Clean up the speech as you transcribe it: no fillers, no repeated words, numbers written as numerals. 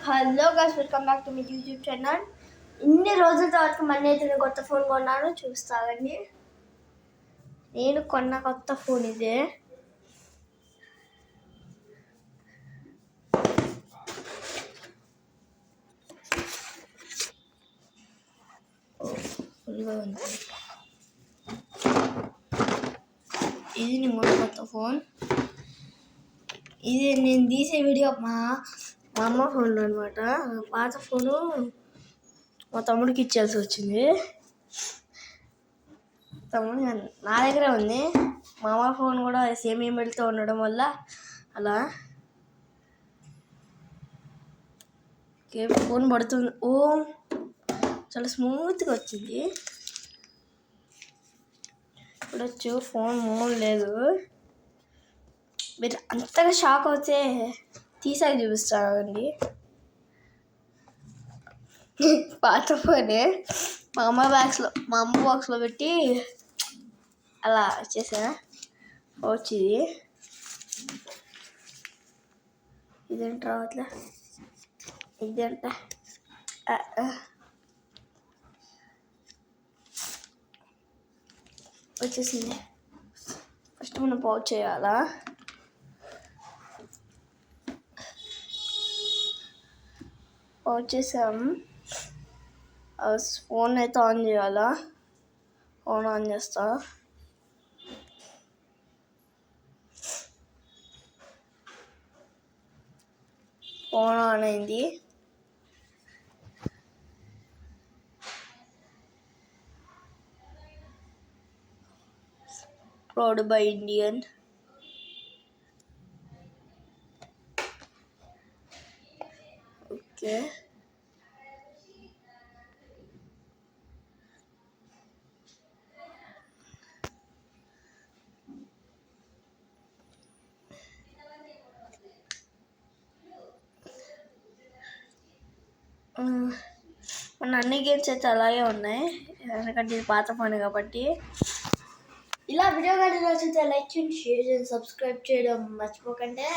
Hello guys, welcome back to my YouTube channel. ఇన్ని రోజుల తర్వాత మళ్ళీ అయితే నేను కొత్త ఫోన్ కొన్నాను. చూస్తానండి, నేను కొన్న కొత్త ఫోన్ ఇదే. ఇది నేను కొన్న కొత్త ఫోన్. ఇది నేను తీసే వీడియో మా అమ్మ ఫోన్లో అనమాట. పాత ఫోను మా తమ్ముడికి ఇచ్చేయాల్సి వచ్చింది. తమ్ముడు నా దగ్గరే ఉంది. మా అమ్మ ఫోన్ కూడా సేమ్ ఈమెయిల్తో ఉండడం వల్ల అలా ఫోన్ పడుతుంది. చాలా స్మూత్గా వచ్చింది. ఇప్పుడు ఫోన్ మూవ్ లేదు. మీరు అంతగా షాక్ అవుతే తీసాక చూపిస్తానండి. పాత ఫోనే మా అమ్మ బాక్స్లో పెట్టి అలా వచ్చేసా. వచ్చింది ఇదేంటి రావట్లే, ఇదేంట వచ్చేసింది. ఫస్ట్ మనం పౌచ్ చేయాలా. పౌచ్ చేసాం. ఫోన్ అయితే ఆన్ చేయాలా. ఫోన్ ఆన్ చేస్తా. ఫోన్ ఆన్ అయింది. Proud by Indian. ఓకే, మన అన్ని గేమ్స్ అయితే అలాగే ఉన్నాయి, ఎందుకంటే ఇది పాత ఫోన్ కాబట్టి. ఇలా వీడియో కానీ నచ్చితే లైక్ చేయండి, షేర్ చేయండి, సబ్స్క్రైబ్ చేయడం మర్చిపోకండి.